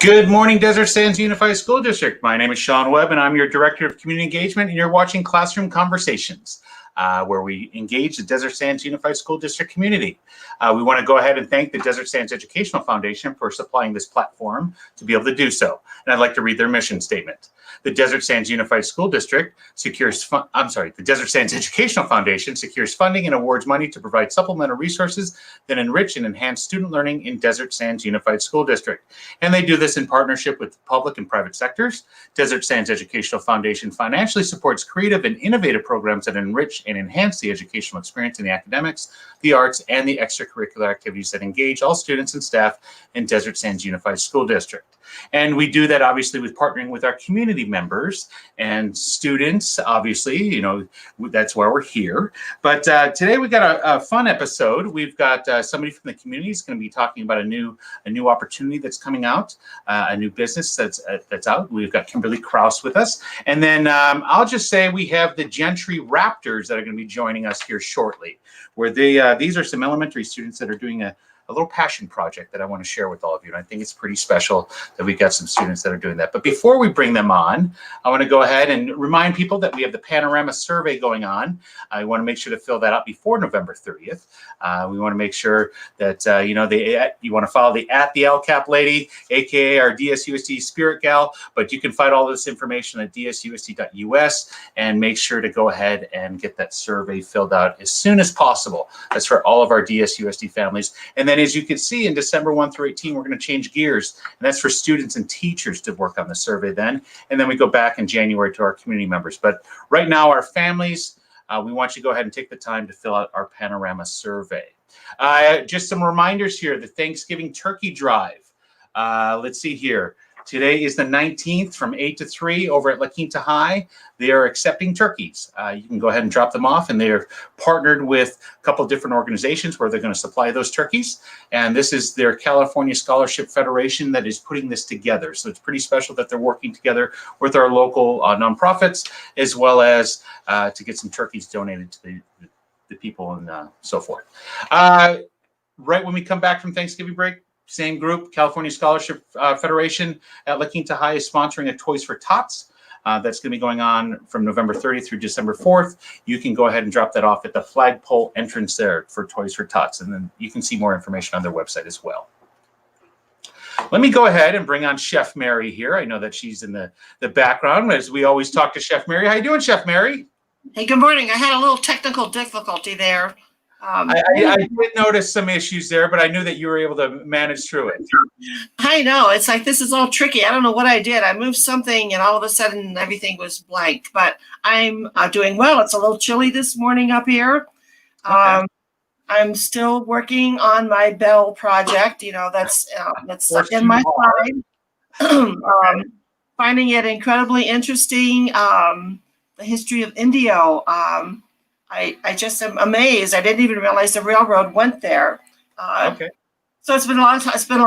Good morning, Desert Sands Unified School District. My name is Sean Webb, and I'm your Director of Community Engagement, and you're watching Classroom Conversations, where we engage the Desert Sands Unified School District community. We want to go ahead and thank the Desert Sands Educational Foundation for supplying this platform to be able to do so. And I'd like to read their mission statement. The Desert Sands Unified School District the Desert Sands Educational Foundation secures funding and awards money to provide supplemental resources that enrich and enhance student learning in Desert Sands Unified School District. And they do this in partnership with public and private sectors. Desert Sands Educational Foundation financially supports creative and innovative programs that enrich and enhance the educational experience in the academics, the arts, and the extracurricular activities that engage all students and staff in Desert Sands Unified School District. And we do that obviously with partnering with our community members and students. Obviously, you know, that's why we're here. But today we got a fun episode. We've got somebody from the community is going to be talking about a new opportunity that's coming out, a new business that's out. We've got Kimberly Kraus with us, and then I'll just say we have the Gentry Raptors that are going to be joining us here shortly. Where these are some elementary students that are doing a little passion project that I want to share with all of you. And I think it's pretty special that we've got some students that are doing that. But before we bring them on, I want to go ahead and remind people that we have the Panorama Survey going on. I want to make sure to fill that out before November 30th. We want to make sure that, you want to follow the @LCAP lady, AKA our DSUSD Spirit Gal, but you can find all this information at dsusd.us and make sure to go ahead and get that survey filled out as soon as possible. That's for all of our DSUSD families. And then as you can see, in December 1 through 18, we're going to change gears. And that's for students and teachers to work on the survey then. And then we go back in January to our community members. But right now, our families, we want you to go ahead and take the time to fill out our Panorama survey. Just some reminders here, the Thanksgiving Turkey Drive. Let's see here. Today is the 19th from 8 to 3 over at La Quinta High. They are accepting turkeys. You can go ahead and drop them off, and they're partnered with a couple of different organizations where they're going to supply those turkeys. And this is their California Scholarship Federation that is putting this together. So it's pretty special that they're working together with our local nonprofits, as well as to get some turkeys donated to the people and so forth. Right when we come back from Thanksgiving break, same group, California Scholarship Federation at La Quinta High is sponsoring a Toys for Tots. That's going to be going on from November 30th through December 4th. You can go ahead and drop that off at the flagpole entrance there for Toys for Tots. And then you can see more information on their website as well. Let me go ahead and bring on Chef Mary here. I know that she's in the background as we always talk to Chef Mary. How you doing, Chef Mary? Hey, good morning. I had a little technical difficulty there. I did notice some issues there, but I knew that you were able to manage through it. I know. It's like this is all tricky. I don't know what I did. I moved something and all of a sudden everything was blank. But I'm doing well. It's a little chilly this morning up here. Okay. I'm still working on my Bell project. You know, that's in my side. Finding it incredibly interesting. The history of Indio. I just am amazed. I didn't even realize the railroad went there. Okay. So it's been a lot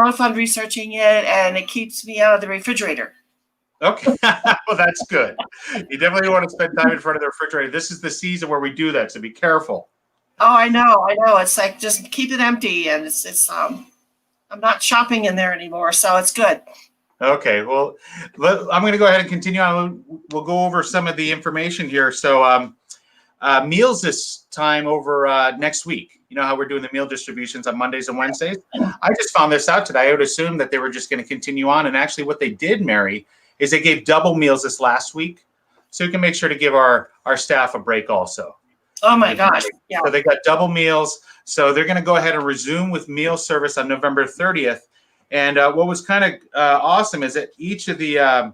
of fun researching it, and it keeps me out of the refrigerator. Okay, well that's good. You definitely want to spend time in front of the refrigerator. This is the season where we do that, so be careful. Oh, I know. It's like just keep it empty, and it's I'm not shopping in there anymore, so it's good. Okay, well, I'm going to go ahead and continue on. We'll go over some of the information here. So. Meals this time over next week. You know how we're doing the meal distributions on Mondays and Wednesdays? I just found this out today. I would assume that they were just going to continue on. And actually what they did, Mary, is they gave double meals this last week. So we can make sure to give our staff a break also. Oh, my gosh. Yeah. So they got double meals. So they're going to go ahead and resume with meal service on November 30th. And what was kind of awesome is that each of the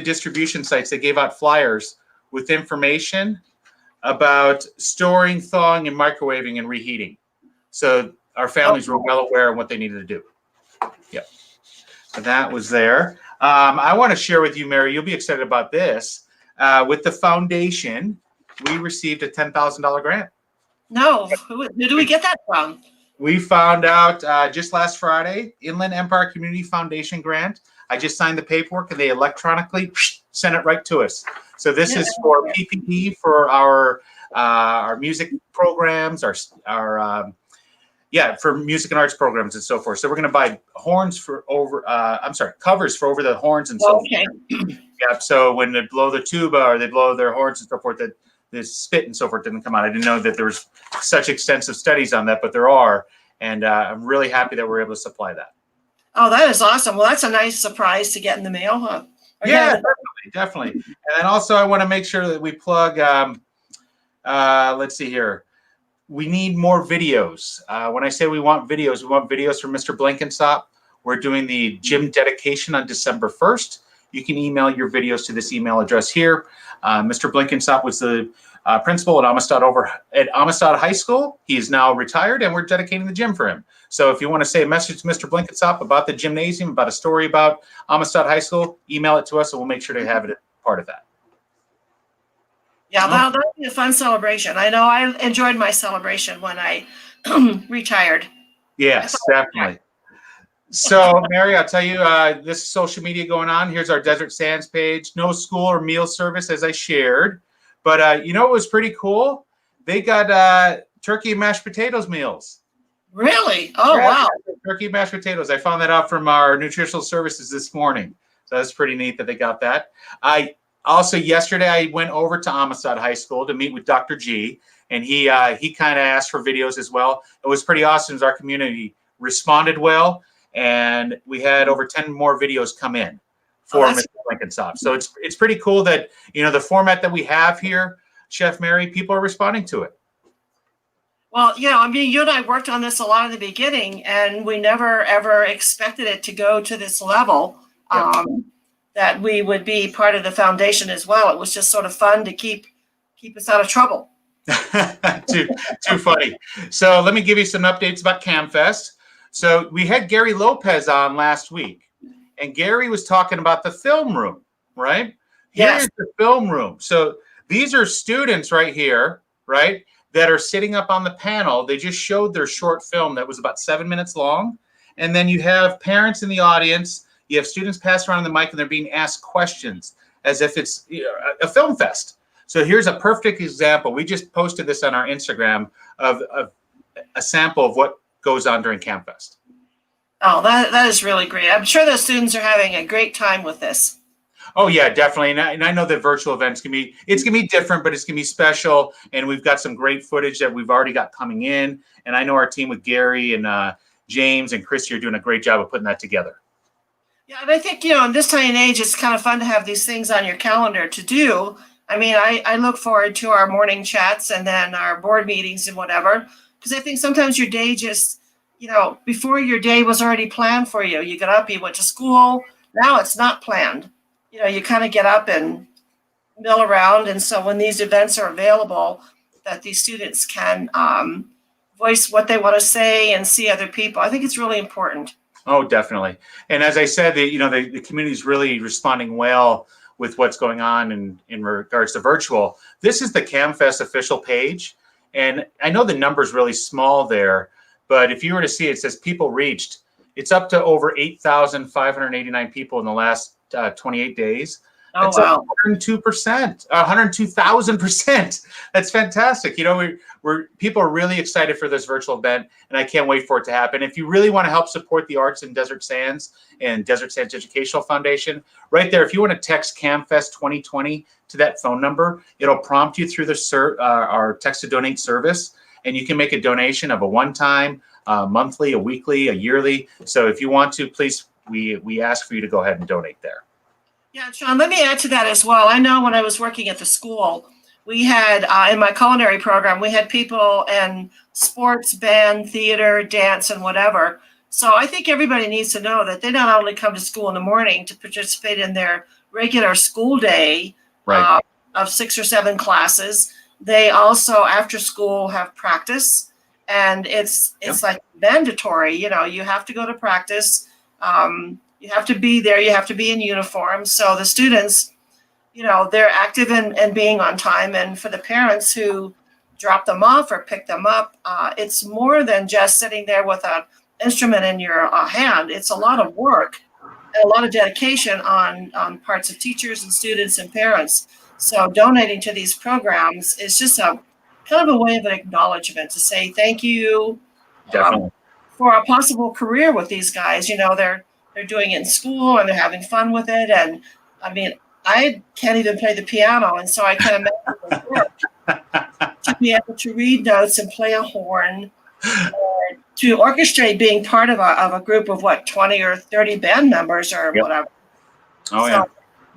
distribution sites, they gave out flyers with information about storing, thawing, and microwaving and reheating. So our families were well aware of what they needed to do. Yeah. So that was there. I want to share with you, Mary, you'll be excited about this. With the foundation, we received a $10,000 grant. No, who do we get that from? We found out just last Friday, Inland Empire Community Foundation grant. I just signed the paperwork and they electronically sent it right to us. So this is for PPP for our music programs, our Yeah, for music and arts programs and so forth. So we're going to buy covers for over the horns and so forth. Okay. Yeah, so when they blow the tuba or they blow their horns and so forth, that the spit and so forth didn't come out. I didn't know that there was such extensive studies on that, but there are, and I'm really happy that we're able to supply that. Oh, that is awesome. Well, that's a nice surprise to get in the mail, huh? Yeah, definitely. And then also I want to make sure that we plug, let's see here. We need more videos. When I say we want videos from Mr. Blenkinsop. We're doing the gym dedication on December 1st. You can email your videos to this email address here. Mr. Blenkinsop was the principal at Amistad High School. He is now retired, and we're dedicating the gym for him. So if you want to say a message to Mr. Blenkinsop about the gymnasium, about a story about Amistad High School, email it to us, and we'll make sure to have it as part of that. Yeah, that'll be a fun celebration. I know I enjoyed my celebration when I retired. Yes, definitely. So, Mary, I'll tell you, this social media going on. Here's our Desert Sands page. No school or meal service, as I shared. But you know what was pretty cool? They got turkey and mashed potatoes meals. Really? Oh, yeah, wow. Turkey and mashed potatoes. I found that out from our nutritional services this morning. So that's pretty neat that they got that. Yesterday, I went over to Amistad High School to meet with Dr. G, and he kind of asked for videos as well. It was pretty awesome as our community responded well. And we had over 10 more videos come in for Mr. Blenkinsop. So it's pretty cool that, you know, the format that we have here, Chef Mary, people are responding to it. Well, you know, I mean, you and I worked on this a lot in the beginning, and we never, ever expected it to go to this level, that we would be part of the foundation as well. It was just sort of fun to keep us out of trouble. too funny. So let me give you some updates about CamFest. So we had Gary Lopez on last week, and Gary was talking about the film room, right? Yes. Here's the film room. So these are students right here, right, that are sitting up on the panel. They just showed their short film that was about 7 minutes long. And then you have parents in the audience. You have students pass around the mic, and they're being asked questions as if it's a film fest. So here's a perfect example. We just posted this on our Instagram of a sample of what goes on during CamFest. Oh, that is really great. I'm sure the students are having a great time with this. Oh yeah, definitely. And I know that virtual events can be different, but it's gonna be special. And we've got some great footage that we've already got coming in. And I know our team with Gary and James and Christy are doing a great job of putting that together. Yeah, and I think, you know, in this day and age, it's kind of fun to have these things on your calendar to do. I mean, I look forward to our morning chats and then our board meetings and whatever. Because I think sometimes your day just, you know, before your day was already planned for you. You got up, you went to school. Now it's not planned. You know, you kind of get up and mill around. And so when these events are available, that these students can voice what they want to say and see other people, I think it's really important. Oh, definitely. And as I said, the community is really responding well with what's going on in regards to virtual. This is the CamFest official page. And I know the number's really small there, but if you were to see, it says people reached. It's up to over 8,589 people in the last 28 days. Oh, That's wow. 102%, 102,000%. That's fantastic. You know, people are really excited for this virtual event, and I can't wait for it to happen. If you really want to help support the arts in Desert Sands and Desert Sands Educational Foundation, right there, if you want to text CamFest 2020 to that phone number, it'll prompt you through our text to donate service, and you can make a donation of a one-time, monthly, a weekly, a yearly. So if you want to, please, we ask for you to go ahead and donate there. Yeah, Sean, let me add to that as well. I know when I was working at the school, we had, in my culinary program, we had people in sports, band, theater, dance, and whatever. So I think everybody needs to know that they not only come to school in the morning to participate in their regular school day, Right. Of 6 or 7 classes, they also, after school, have practice. And it's like mandatory, you know, you have to go to practice. You have to be there. You have to be in uniform. So the students, you know, they're active and being on time. And for the parents who drop them off or pick them up, it's more than just sitting there with an instrument in your hand. It's a lot of work and a lot of dedication on parts of teachers and students and parents. So donating to these programs is just a kind of a way of an acknowledgement to say thank you. Definitely. for a possible career with these guys. You know, they're doing it in school and they're having fun with it. And I mean, I can't even play the piano, and so I can imagine the work to be able to read notes and play a horn, or to orchestrate being part of a group of 20 or 30 band members or Yep. whatever. Oh, So yeah.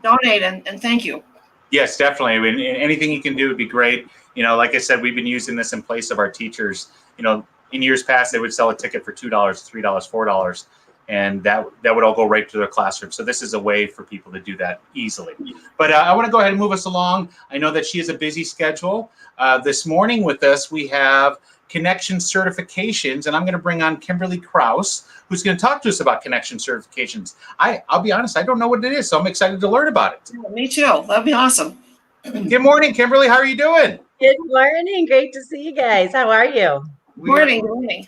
donate and thank you. Yes, definitely. I mean, anything you can do would be great. You know, like I said, we've been using this in place of our teachers. You know, in years past, they would sell a ticket for $2, $3, $4, and that would all go right to their classroom. So this is a way for people to do that easily. But I want to go ahead and move us along. I know that she has a busy schedule. This morning with us, we have Connection certifications, and I'm going to bring on Kimberly Kraus, who's going to talk to us about Connection certifications. I'll be honest, I don't know what it is, so I'm excited to learn about it. Yeah, me too. That'd be awesome. Good morning, Kimberly. How are you doing? Good morning. Great to see you guys. How are you? Morning. Morning.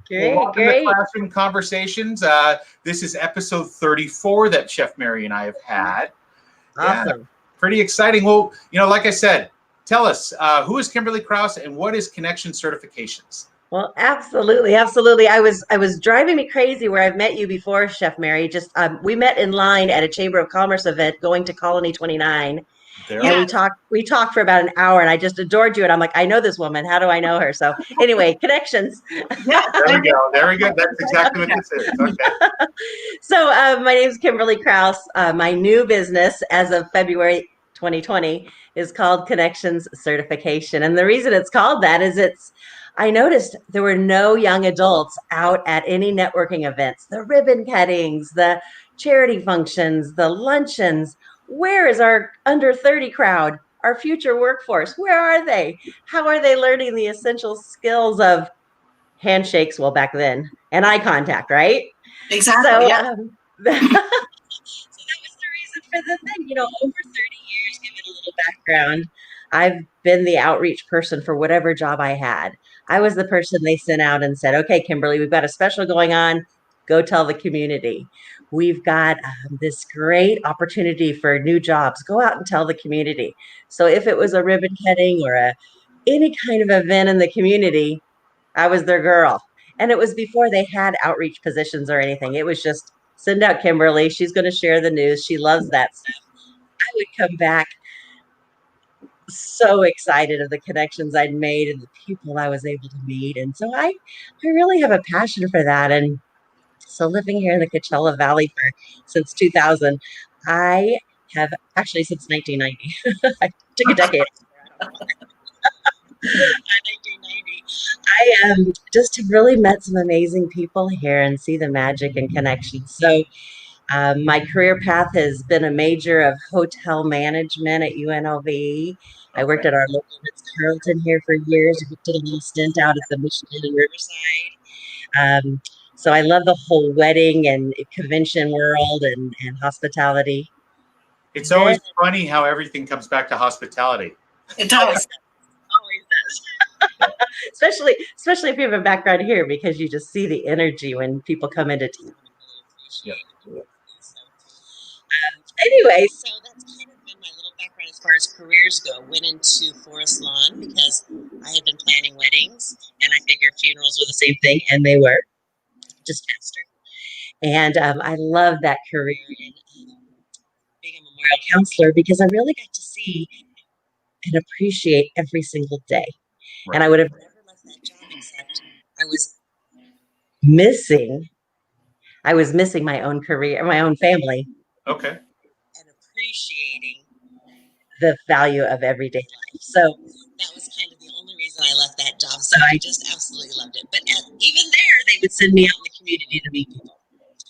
Great, Welcome great. to Classroom Conversations. This is episode 34 that Chef Mary and I have had. Awesome. Yeah, pretty exciting. Well, you know, like I said, tell us, who is Kimberly Kraus and what is Connection certifications? Well, absolutely, absolutely. I was driving me crazy where I've met you before, Chef Mary. Just we met in line at a Chamber of Commerce event going to Colony 29. There. And we talked for about an hour, and I just adored you. And I'm like, I know this woman. How do I know her? So anyway, connections. Yeah. There we go. There we go. That's exactly what this is. Okay. So my name is Kimberly Kraus. My new business as of February 2020 is called Connections Certification. And the reason it's called that is I noticed there were no young adults out at any networking events, the ribbon cuttings, the charity functions, the luncheons. Where is our under 30 crowd, our future workforce? Where are they? How are they learning the essential skills of handshakes, well, back then, and eye contact, right? Exactly. So, Yeah. so that was the reason for the thing. You know, over 30 years, give it a little background, I've been the outreach person for whatever job I had. I was the person they sent out and said, okay, Kimberly, we've got a special going on. Go tell the community. We've got this great opportunity for new jobs. Go out and tell the community. So if it was a ribbon cutting or any kind of event in the community, I was their girl. And it was before they had outreach positions or anything. It was just send out Kimberly. She's going to share the news. She loves that stuff. I would come back so excited of the connections I'd made and the people I was able to meet. And so I really have a passion for that. And so living here in the Coachella Valley since 2000, I have actually since 1990. I took a decade. 1990. I just have really met some amazing people here and see the magic and connections. So my career path has been a major of hotel management at UNLV. I worked at our local Ritz-Carlton here for years. I did a little stint out at the Mission in Riverside. So I love the whole wedding and convention world and hospitality. It's always funny how everything comes back to hospitality. It does. Always does. especially if you have a background here, because you just see the energy when people come into town. Yeah. Anyway, so that's kind of been my little background as far as careers go. Went into Forest Lawn because I had been planning weddings, and I figured funerals were the same thing, and they were, just faster. And I love that career in being a memorial counselor because I really got to see and appreciate every single day. Right. And I would have never left that job except I was missing my own career, my own family. Okay. And appreciating the value of everyday life. So that was kind of the only reason I left that job. So I just absolutely loved it. But even there, they would send me out in the community to meet people.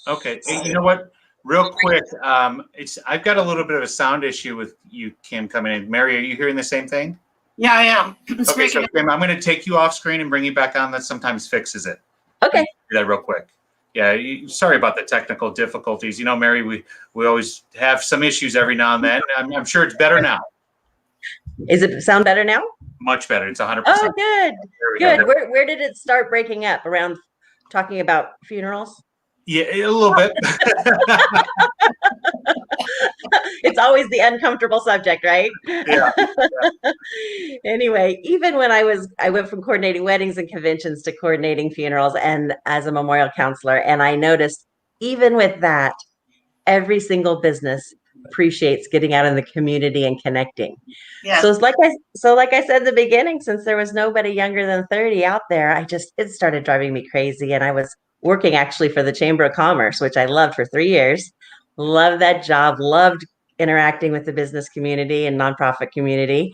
Okay. Hey, you know what? Real quick, I've got a little bit of a sound issue with you, Kim, coming in. Mary, are you hearing the same thing? Yeah, I am. Okay, so Kim, I'm going to take you off screen and bring you back on. That sometimes fixes it. Okay. Do that real quick. Yeah, sorry about the technical difficulties. You know, Mary, we always have some issues every now and then. I'm sure it's better now. Is it sound better now? Much better. It's 100%. Oh, good. There we go. Where did it start breaking up? Around talking about funerals? Yeah, a little bit. It's always the uncomfortable subject, right? Yeah. Anyway, even when I went from coordinating weddings and conventions to coordinating funerals and as a memorial counselor, and I noticed even with that, every single business appreciates getting out in the community and connecting. Yes. So like I said in the beginning, since there was nobody younger than 30 out there, it started driving me crazy. And I was working actually for the Chamber of Commerce, which I loved for 3 years. Loved that job, loved interacting with the business community and nonprofit community.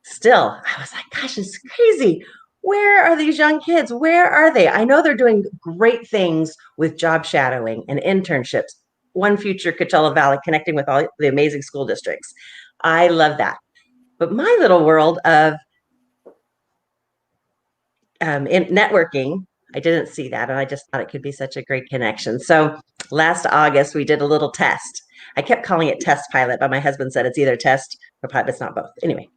Still, I was like, gosh, it's crazy. Where are these young kids? Where are they? I know they're doing great things with job shadowing and internships. One Future Coachella Valley, connecting with all the amazing school districts. I love that. But my little world of in networking, I didn't see that. And I just thought it could be such a great connection. So last August, we did a little test. I kept calling it test pilot, but my husband said it's either test or pilot. It's not both. Anyway,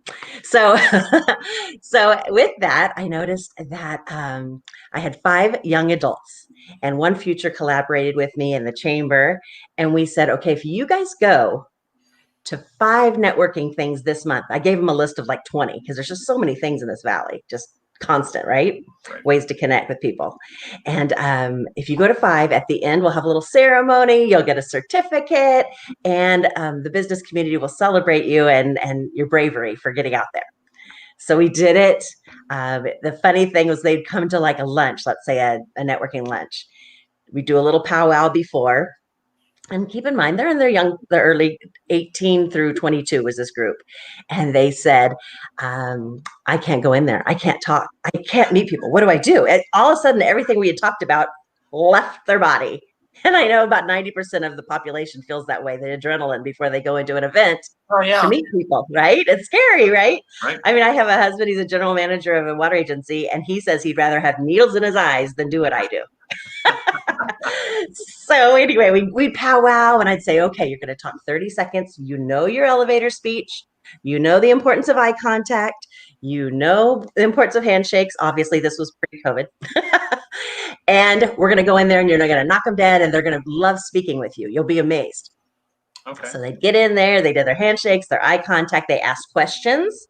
so so with that, I noticed that I had 5 young adults, and One Future collaborated with me in the chamber, and we said, okay, if you guys go to 5 networking things this month, I gave them a list of like 20 because there's just so many things in this valley, just constant, right? Ways to connect with people. And if you go to 5, at the end, we'll have a little ceremony. You'll get a certificate, and the business community will celebrate you and your bravery for getting out there. So we did it. The funny thing was they'd come to like a lunch, let's say a networking lunch. We do a little powwow before. And keep in mind, they're in the early 18 through 22 was this group. And they said, I can't go in there. I can't talk. I can't meet people. What do I do? And all of a sudden, everything we had talked about left their body. And I know about 90% of the population feels that way, the adrenaline before they go into an event to meet people, right? It's scary, right? I mean, I have a husband, he's a general manager of a water agency, and he says he'd rather have needles in his eyes than do what I do. So anyway, we powwow, and I'd say, okay, you're going to talk 30 seconds. You know your elevator speech. You know the importance of eye contact. You know the importance of handshakes. Obviously, this was pre-COVID. And we're going to go in there, and you're going to knock them dead, and they're going to love speaking with you. You'll be amazed. Okay. So they get in there. They did their handshakes, their eye contact. They ask questions.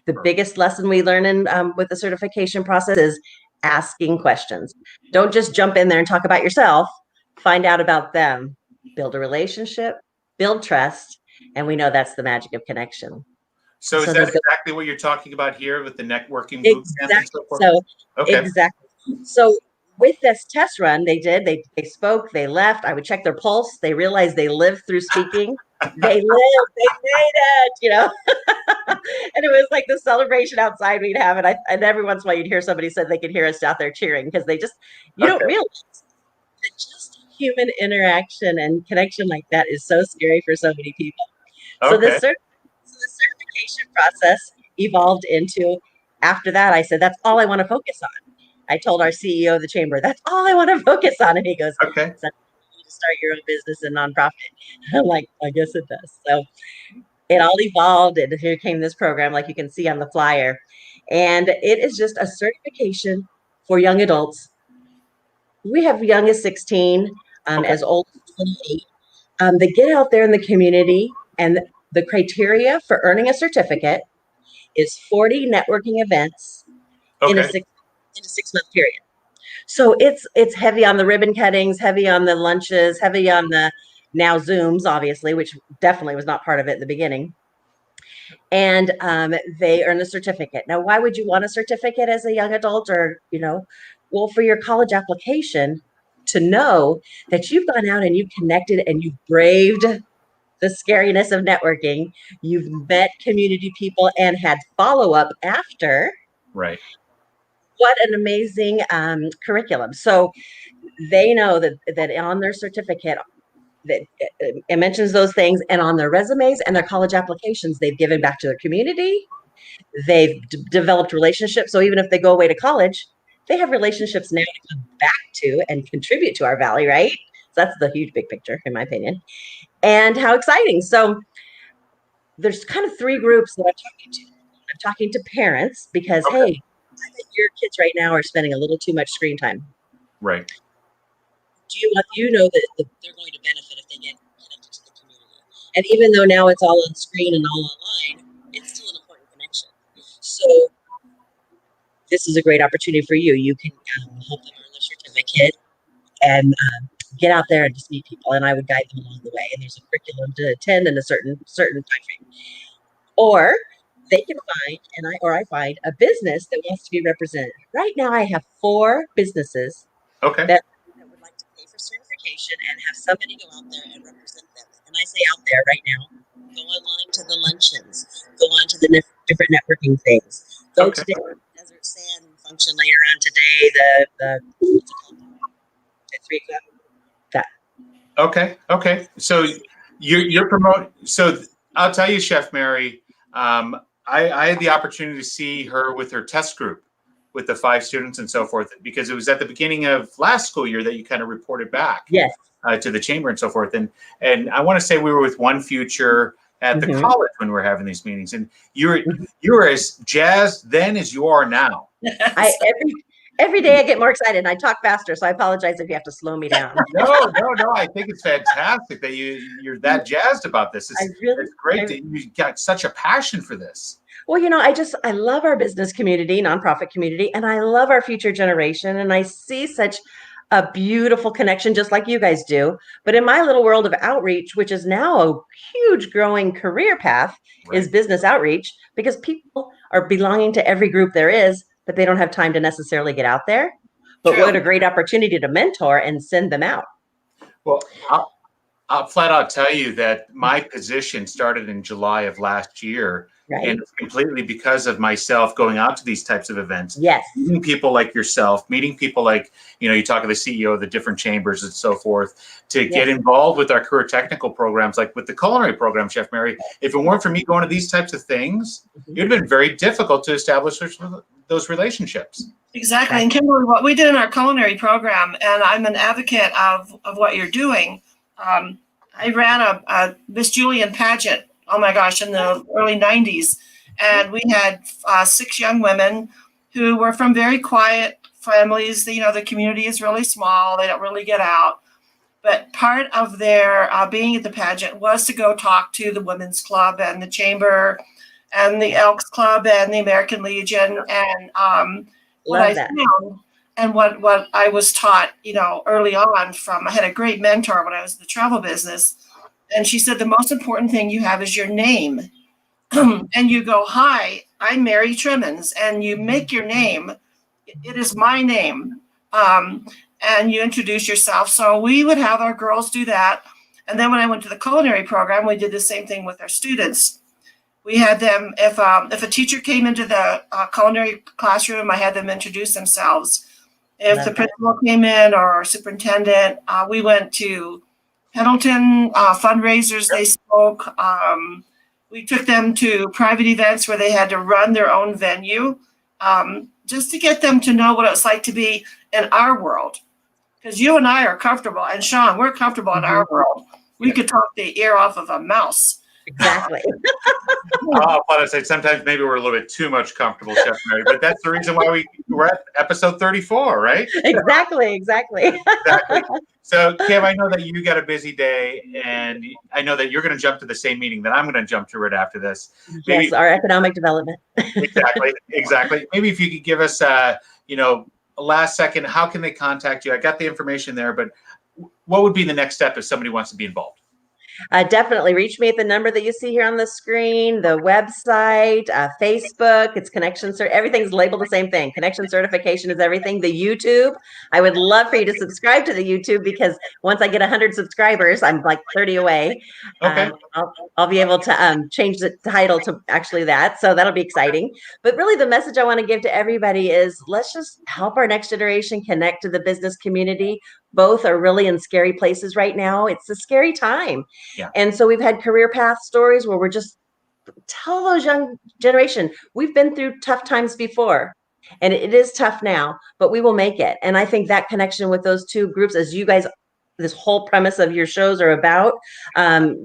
The biggest lesson we learn in with the certification process is asking questions. Don't just jump in there and talk about yourself. Find out about them, build a relationship, build trust, and we know that's the magic of connection. So is that exactly what you're talking about here with the networking boot camp and so forth? Exactly. So with this test run, they spoke, they left. I would check their pulse. They realized they lived through speaking. They made it, you know. And it was like the celebration outside we'd have. And every once in a while you'd hear somebody said they could hear us out there cheering because you don't realize that just human interaction and connection like that is so scary for so many people. So the certification process evolved into, after that, I said, that's all I want to focus on. I told our CEO of the chamber, that's all I want to focus on. And he goes, okay. So you to start your own business and nonprofit. I'm like, I guess it does. So it all evolved, and here came this program, like you can see on the flyer. And it is just a certification for young adults. We have young as 16, as old as 28. They get out there in the community, and the criteria for earning a certificate is 40 networking events in a 6-month period. So it's heavy on the ribbon cuttings, heavy on the lunches, heavy on the now Zooms, obviously, which definitely was not part of it in the beginning. And they earn a certificate. Now, why would you want a certificate as a young adult, or, well, for your college application, to know that you've gone out and you've connected and you've braved the scariness of networking. You've met community people and had follow-up after. Right. What an amazing curriculum. So they know that on their certificate, that it mentions those things, and on their resumes and their college applications, they've given back to their community. They've developed relationships. So even if they go away to college, they have relationships now to come back to and contribute to our valley, right? So that's the huge big picture, in my opinion. And how exciting. So there's kind of 3 groups that I'm talking to. I'm talking to parents because, hey, I think your kids right now are spending a little too much screen time. Right. Do you know that they're going to benefit if they get connected to the community? And even though now it's all on screen and all online, it's still an important connection. So this is a great opportunity for you. You can help them earn their certificate and get out there and just meet people. And I would guide them along the way. And there's a curriculum to attend in a certain time frame. Or they can find, I find a business that wants to be represented. Right now, I have 4 businesses Okay. that would like to pay for certification and have somebody go out there and represent them. And I say out there right now, go online to the luncheons, go on to the different networking things. Go Okay. to the Desert Sand function later on today, the what's it called? At 3 o'clock. Okay. So you're promoting. So I'll tell you, Chef Mary, I had the opportunity to see her with her test group with the 5 students and so forth, because it was at the beginning of last school year that you kind of reported back Yes. To the chamber and so forth. And I want to say we were with One Future at the college when we were having these meetings, and you were as jazzed then as you are now. Every day I get more excited and I talk faster, so I apologize if you have to slow me down. No. I think it's fantastic that you're that jazzed about this. It's great that you got such a passion for this. Well, I love our business community, nonprofit community, and I love our future generation. And I see such a beautiful connection, just like you guys do. But in my little world of outreach, which is now a huge growing career path, is business outreach, because people are belonging to every group there is, but they don't have time to necessarily get out there. But what a great opportunity to mentor and send them out. Well, I'll flat out tell you that my position started in July of last year. Right. And it's completely because of myself going out to these types of events. Yes. Meeting people like yourself, meeting people like, you talk to the CEO of the different chambers and so forth, to get involved with our career technical programs, like with the culinary program, Chef Mary. If it weren't for me going to these types of things, it would have been very difficult to establish those relationships. Exactly. And Kimberly, what we did in our culinary program, and I'm an advocate of what you're doing. I ran a Miss Julian pageant, oh my gosh, in the early 90s. And we had 6 young women who were from very quiet families. The community is really small. They don't really get out. But part of their being at the pageant was to go talk to the Women's Club and the Chamber and the Elks Club and the American Legion. And what I found and what I was taught, early on I had a great mentor when I was in the travel business. And she said, the most important thing you have is your name. And you go, hi, I'm Mary Trimmins. And you make your name. It is my name. And you introduce yourself. So we would have our girls do that. And then when I went to the culinary program, we did the same thing with our students. We had them, if a teacher came into the culinary classroom, I had them introduce themselves. If the principal came in or our superintendent, we went to Pendleton fundraisers. They spoke. We took them to private events where they had to run their own venue, just to get them to know what it was like to be in our world. Because you and I are comfortable, and Sean, we're comfortable in our world. We could talk the ear off of a mouse. Exactly. I'll say sometimes maybe we're a little bit too much comfortable, Chef Mary, but that's the reason why we're at episode 34, right? Exactly. So, Kim, I know that you got a busy day, and I know that you're going to jump to the same meeting that I'm going to jump to right after this. Yes, our economic development. Exactly. Maybe if you could give us, a last second, how can they contact you? I got the information there, but what would be the next step if somebody wants to be involved? Definitely reach me at the number that you see here on the screen, the website, Facebook, it's connection. Everything's labeled the same thing. Connection certification is everything. The YouTube, I would love for you to subscribe to the YouTube, because once I get 100 subscribers, I'm like 30 away. Okay. I'll be able to change the title to actually that. So that'll be exciting. But really the message I want to give to everybody is, let's just help our next generation connect to the business community. Both are really in scary places right now. It's a scary time. Yeah. And so we've had career path stories where we're just tell those young generation, we've been through tough times before, and it is tough now, but we will make it. And I think that connection with those two groups, as you guys, this whole premise of your shows are about,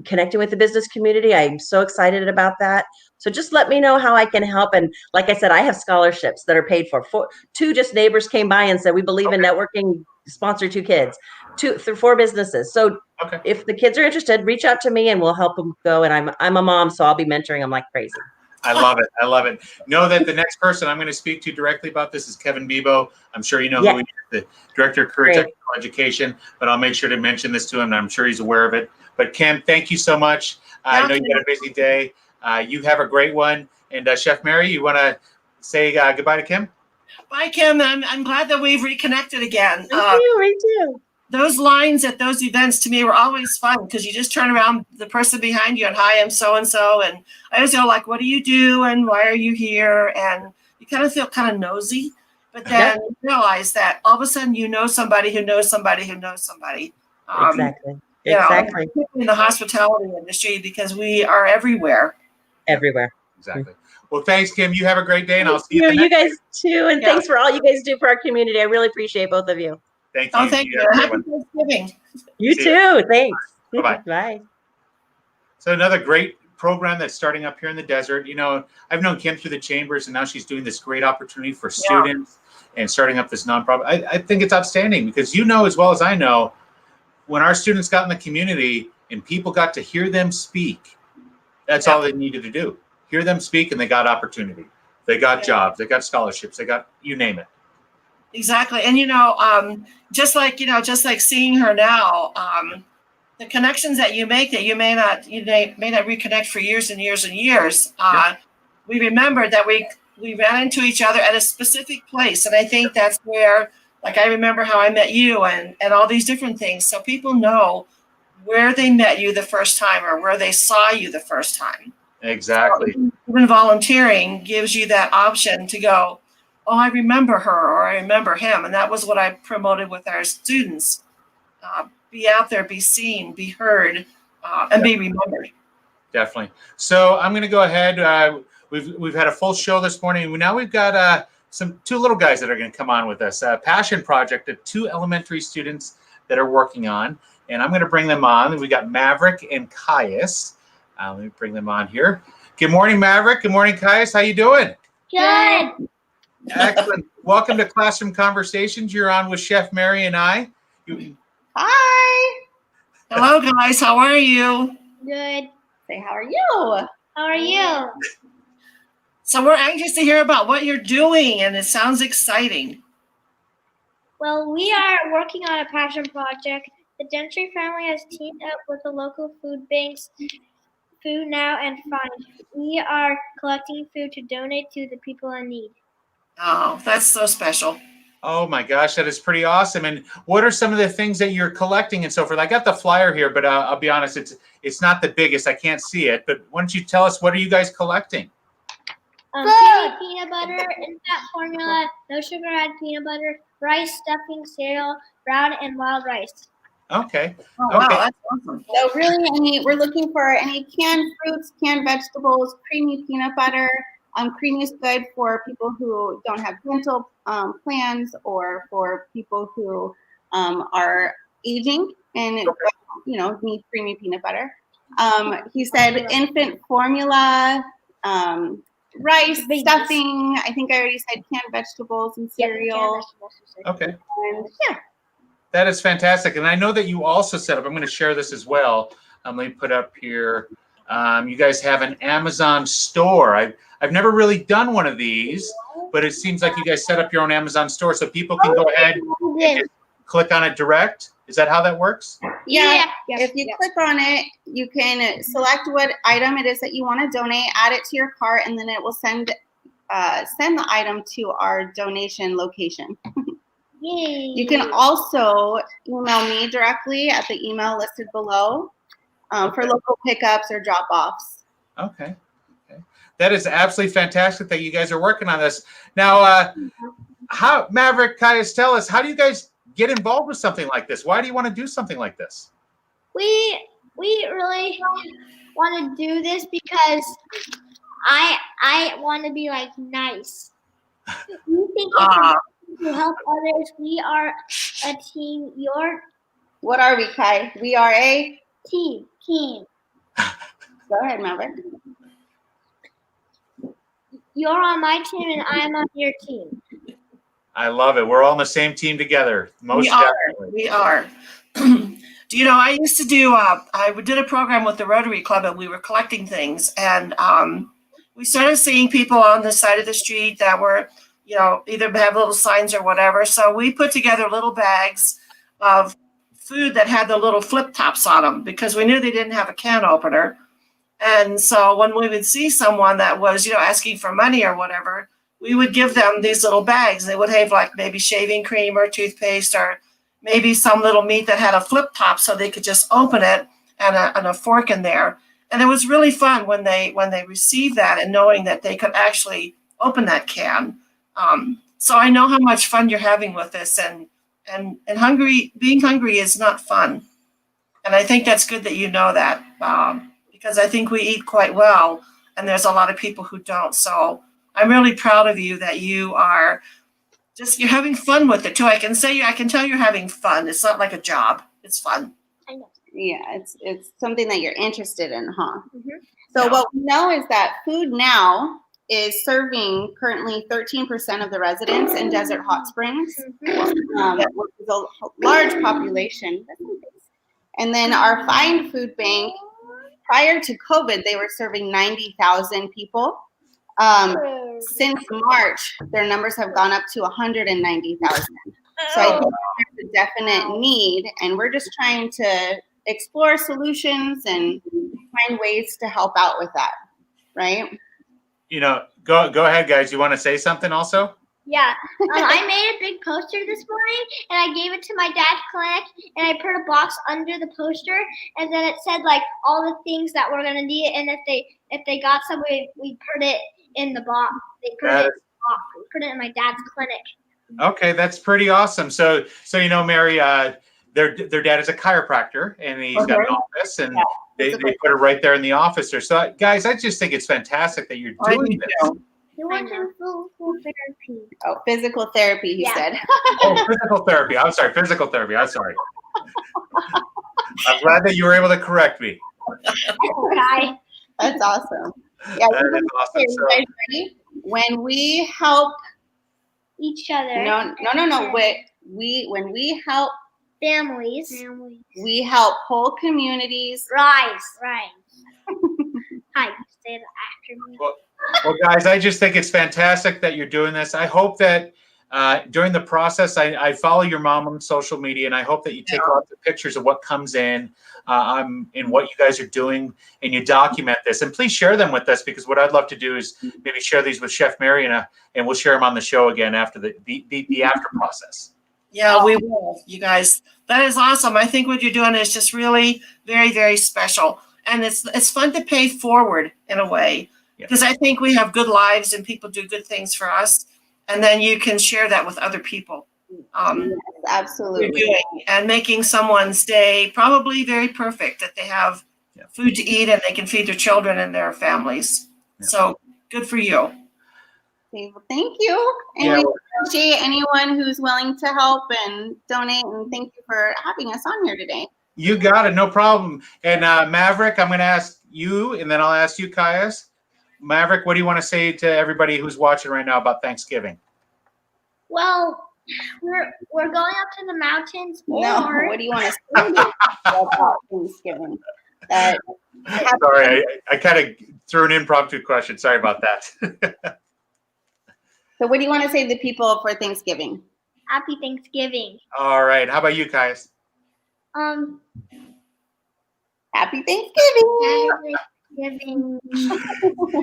connecting with the business community. I'm so excited about that. So just let me know how I can help. And like I said, I have scholarships that are paid for. 2 just neighbors came by and said, we believe in networking. sponsor 2 kids, 4 businesses. So Okay. if the kids are interested, reach out to me and we'll help them go. And I'm a mom, so I'll be mentoring them like crazy. I love it. I love it. Know that the next person I'm going to speak to directly about this is Kevin Bebo. I'm sure you know who he is, the Director of Career Great. Technical Education, but I'll make sure to mention this to him, and I'm sure he's aware of it. But Kim, thank you so much. I know you got a busy day. You have a great one. And Chef Mary, you want to say goodbye to Kim? Bye, Kim. I'm glad that we've reconnected again. Me too. Those lines at those events to me were always fun because you just turn around the person behind you and hi, I'm so and so, and I always go like, what do you do and why are you here? And you kind of feel kind of nosy, but then you realize that all of a sudden you know somebody who knows somebody who knows somebody. Exactly. You know, Exactly. in the hospitality industry because we are everywhere. Everywhere. Exactly. Well, thanks, Kim. You have a great day, and I'll see you. You guys too, and Yeah. thanks for all you guys do for our community. I really appreciate both of you. Thank you. Oh, thank you. have a great Happy one. Thanksgiving. You See too. Thanks. Bye-bye. Bye. So another great program that's starting up here in the desert. You know, I've known Kim through the chambers, and now she's doing this great opportunity for students and starting up this nonprofit. I think it's outstanding because you know as well as I know, when our students got in the community and people got to hear them speak, that's all they needed to do. Hear them speak, and they got opportunity. They got jobs. They got scholarships. They got, you name it. Exactly. And, just like seeing her now, the connections that you make that you may not reconnect for years and years and years. We remembered that we ran into each other at a specific place. And I think that's where, like, I remember how I met you and all these different things. So people know where they met you the first time or where they saw you the first time. Exactly. So even volunteering gives you that option to go, oh, I remember her or I remember him. And that was what I promoted with our students. Be out there, be seen, be heard, and be remembered. Definitely. So I'm going to go ahead. We've had a full show this morning. Now we've got two little guys that are going to come on with us. A passion project that 2 elementary students that are working on. And I'm going to bring them on. We got Maverick and Caius. Let me bring them on here. Good morning, Maverick. Good morning, Caius. How you doing? Good. Excellent. Welcome to Classroom Conversations. You're on with Chef Mary and I. Hi. Hello, guys. How are you? Good. Say, how are you? How are you? So we're anxious to hear about what you're doing, and it sounds exciting. Well, we are working on a passion project. The Gentry family has teamed up with the local food banks, Food Now and Find. We are collecting food to donate to the people in need. Oh, that's so special. Oh my gosh, that is pretty awesome. And what are some of the things that you're collecting and so forth? I got the flyer here, but I'll be honest, it's not the biggest. I can't see it. But why don't you tell us, what are you guys collecting? Creamy peanut butter, infant formula, no sugar added peanut butter, rice, stuffing, cereal, brown and wild rice. Okay. Oh, wow, Okay. that's awesome. So really, we're looking for any canned fruits, canned vegetables, creamy peanut butter. Creamy is good for people who don't have dental plans or for people who are aging and need creamy peanut butter. He said infant formula, rice, Babies. stuffing. I think I already said canned vegetables and cereal. Okay. And yeah. That is fantastic. And I know that you also set up, I'm going to share this as well. Let me put up here. You guys have an Amazon store. I've never really done one of these, but it seems like you guys set up your own Amazon store so people can go ahead and just click on it direct. Is that how that works? Yeah. If you click on it, you can select what item it is that you want to donate, add it to your cart, and then it will send the item to our donation location. Yay. You can also email me directly at the email listed below for local pickups or drop-offs. Okay. That is absolutely fantastic that you guys are working on this. Now, how, Maverick, Caius, tell us, how do you guys get involved with something like this? Why do you want to do something like this? We really want to do this because I want to be like nice. We think it's important to help others. We are a team. What are we, Kai? We are a Team. Go ahead, Maverick. You're on my team and I'm on your team. I love it. We're all on the same team together. Most We are. definitely. We are. Do you know, I used to do, I did a program with the Rotary Club and we were collecting things. And we started seeing people on the side of the street that were, either have little signs or whatever. So we put together little bags of food that had the little flip tops on them because we knew they didn't have a can opener. And so when we would see someone that was, asking for money or whatever, we would give them these little bags. They would have like maybe shaving cream or toothpaste or maybe some little meat that had a flip top so they could just open it and a fork in there. And it was really fun when they received that and knowing that they could actually open that can. So I know how much fun you're having with this, and being hungry is not fun. And I think that's good that you know that, because I think we eat quite well and there's a lot of people who don't. So I'm really proud of you that you are you're having fun with it too. I can tell you're having fun. It's not like a job. It's fun. I know. Yeah, it's something that you're interested in, huh? Mhm. So Yeah. what we know is that Food Now is serving currently 13% of the residents in Desert Hot Springs, which is a large population. And then our Find Food Bank, prior to COVID, they were serving 90,000 people. Since March, their numbers have gone up to 190,000. So I think there's a definite need, and we're just trying to explore solutions and find ways to help out with that, right? Go ahead, guys. You want to say something also? Yeah, I made a big poster this morning, and I gave it to my dad's clinic, and I put a box under the poster, and then it said like all the things that we're gonna need, and if they got some, we put it in the box. They put it in the box. We put it in my dad's clinic. Okay, that's pretty awesome. So Mary, their dad is a chiropractor, and he's got an office, and they put it right there in the office there. So, guys, I just think it's fantastic that you're doing this. You want physical therapy? Oh, physical therapy, he Yeah. said. Oh, physical therapy. I'm sorry, physical therapy. I'm sorry. I'm glad that you were able to correct me. Okay. That's awesome. Yeah, That is awesome. you guys ready? When we help, Each other. no. When we help, Families. we help whole communities. Rise. Hi. Say that after me. Well, guys, I just think it's fantastic that you're doing this. I hope that during the process, I follow your mom on social media, and I hope that you take lots of pictures of what comes in and what you guys are doing, and you document this. And please share them with us, because what I'd love to do is maybe share these with Chef Mary, and we'll share them on the show again after the after process. Yeah, we will, you guys. That is awesome. I think what you're doing is just really very, very special. And it's fun to pay forward in a way, because I think we have good lives and people do good things for us. And then you can share that with other people. Absolutely. Doing and making someone's day probably very perfect, that they have food to eat and they can feed their children and their families. So good for you. Okay, well, thank you. And we appreciate anyone who's willing to help and donate. And thank you for having us on here today. You got it, no problem. And Maverick, I'm going to ask you, and then I'll ask you, Caius. Maverick, what do you want to say to everybody who's watching right now about Thanksgiving? Well, we're going up to the mountains. No, Or what do you want to say about Thanksgiving? Sorry, I kind of threw an impromptu question. Sorry about that. So what do you want to say to the people for Thanksgiving? Happy Thanksgiving. All right. How about you, Caius? Happy Thanksgiving. Happy Thanksgiving.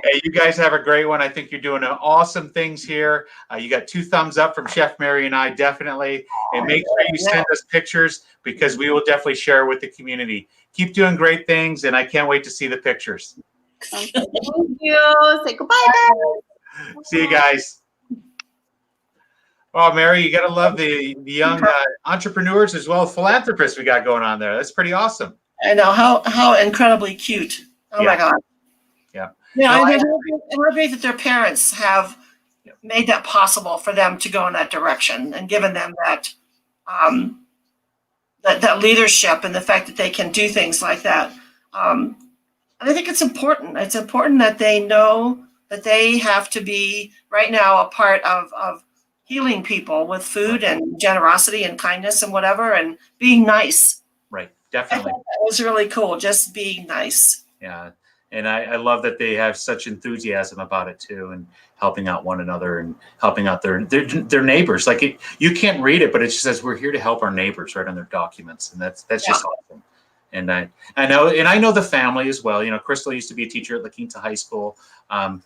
Hey, you guys have a great one. I think you're doing awesome things here. You got 2 thumbs up from Chef Mary and I, definitely. And make sure you send us pictures, because we will definitely share with the community. Keep doing great things, and I can't wait to see the pictures. Okay, thank you. Say goodbye, guys. See you guys. Oh, Mary, you got to love the young entrepreneurs as well as philanthropists we got going on there. That's pretty awesome. I know how incredibly cute. Oh my God. Yeah. Yeah, No, we're great that their parents have made that possible for them to go in that direction and given them that that leadership and the fact that they can do things like that. And I think it's important. It's important that they know that they have to be right now a part of healing people with food and generosity and kindness and whatever, and being nice. Right. I Definitely. thought that was really cool, just being nice. Yeah. And I love that they have such enthusiasm about it too, and helping out one another and helping out their neighbors. Like you can't read it, but it just says we're here to help our neighbors right on their documents, and that's just awesome. And I know the family as well. You know, Crystal used to be a teacher at La Quinta High School. I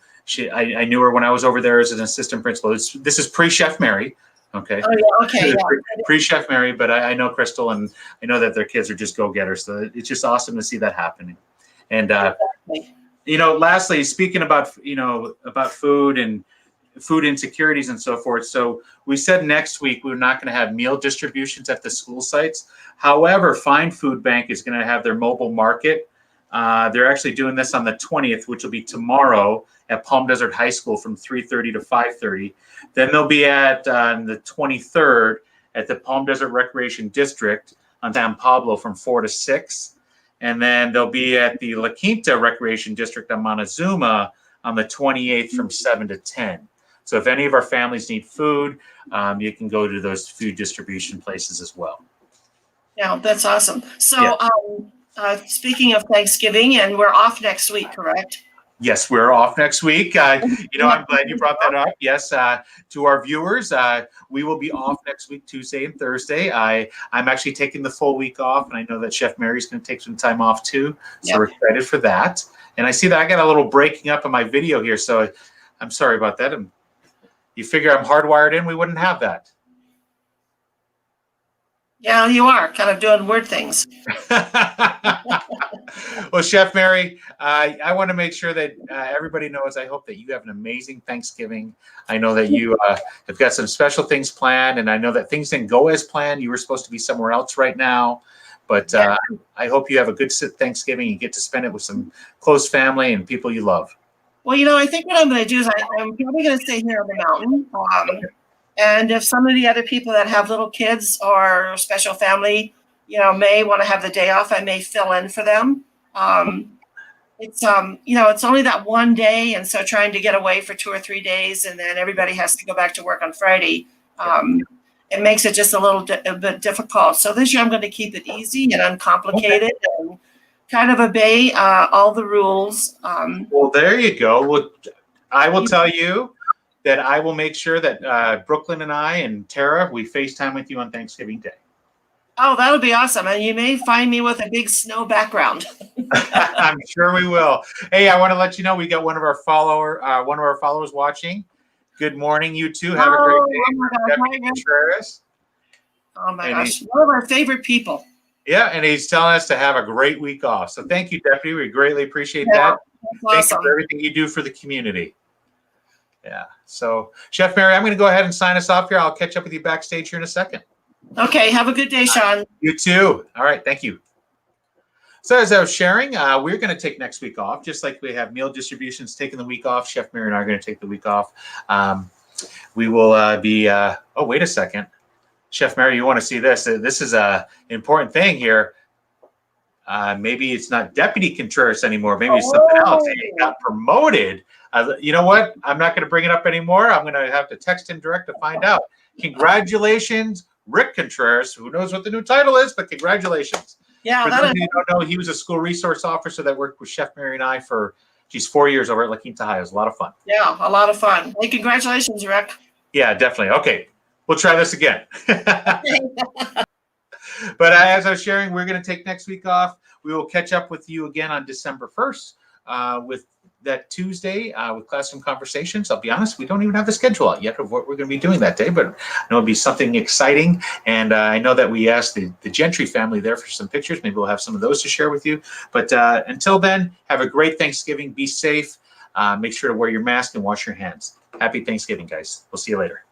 knew her when I was over there as an assistant principal. This is pre-Chef Mary. Okay. Oh yeah. Okay. Yeah. Pre-Chef Mary, but I know Crystal, and I know that their kids are just go-getters. So it's just awesome to see that happening. And Exactly. you know, lastly, speaking about about food and food insecurities and so forth. So we said next week we're not going to have meal distributions at the school sites. However, Find Food Bank is going to have their mobile market. They're actually doing this on the 20th, which will be tomorrow at Palm Desert High School from 3:30 to 5:30. Then they'll be at the 23rd at the Palm Desert Recreation District on San Pablo from 4 to 6. And then they'll be at the La Quinta Recreation District on Montezuma on the 28th from 7 to 10. So if any of our families need food, you can go to those food distribution places as well. Yeah, that's awesome. So, speaking of Thanksgiving, and we're off next week, correct? Yes, we're off next week. I'm glad you brought that up. Yes, to our viewers, we will be off next week, Tuesday and Thursday. I'm actually taking the full week off, and I know that Chef Mary's going to take some time off too. So we're excited for that. And I see that I got a little breaking up in my video here, so I'm sorry about that. You figure I'm hardwired in, we wouldn't have that. Yeah, you are kind of doing weird things. Well, Chef Mary, I want to make sure that everybody knows, I hope that you have an amazing Thanksgiving. I know that you have got some special things planned, and I know that things didn't go as planned. You were supposed to be somewhere else right now, but I hope you have a good Thanksgiving. You get to spend it with some close family and people you love. Well, I think what I'm going to do is I'm probably going to stay here on the mountain. And if some of the other people that have little kids or special family, may want to have the day off, I may fill in for them. It's only that one day. And so trying to get away for 2 or 3 days, and then everybody has to go back to work on Friday. It makes it just a bit difficult. So this year I'm going to keep it easy and uncomplicated and kind of obey all the rules. Well, there you go. Well, I will tell you that I will make sure that Brooklyn and I and Tara, we FaceTime with you on Thanksgiving Day. Oh, that'll be awesome. And you may find me with a big snow background. I'm sure we will. Hey, I want to let you know we got one of our followers watching. Good morning, you two. Have a great day. Oh my gosh, Deputy Contreras. Oh my gosh, one of our favorite people. Yeah, and he's telling us to have a great week off. So thank you, Deputy. We greatly appreciate that. That's Thank awesome. you for everything you do for the community. Yeah. So, Chef Mary, I'm going to go ahead and sign us off here. I'll catch up with you backstage here in a second. Okay, have a good day, Sean. You too. All right, thank you. So as I was sharing, we're going to take next week off, just like we have meal distributions taking the week off. Chef Mary and I are going to take the week off. We will be, oh, wait a second. Chef Mary, you want to see this? This is an important thing here. Maybe it's not Deputy Contreras anymore. Maybe it's something else. He got promoted. You know what? I'm not going to bring it up anymore. I'm going to have to text him direct to find out. Congratulations, Rick Contreras. Who knows what the new title is, but congratulations. Yeah, For those of you who don't know, he was a school resource officer that worked with Chef Mary and I for, 4 years over at La Quinta High. It was a lot of fun. Yeah, a lot of fun. Hey, congratulations, Rick. Yeah, definitely. Okay, we'll try this again. But as I was sharing, we're going to take next week off. We will catch up with you again on December 1st with that Tuesday with Classroom Conversations. I'll be honest, we don't even have the schedule out yet of what we're going to be doing that day, but I know it'll be something exciting. And I know that we asked the Gentry family there for some pictures. Maybe we'll have some of those to share with you. But until then, have a great Thanksgiving. Be safe. Make sure to wear your mask and wash your hands. Happy Thanksgiving, guys. We'll see you later.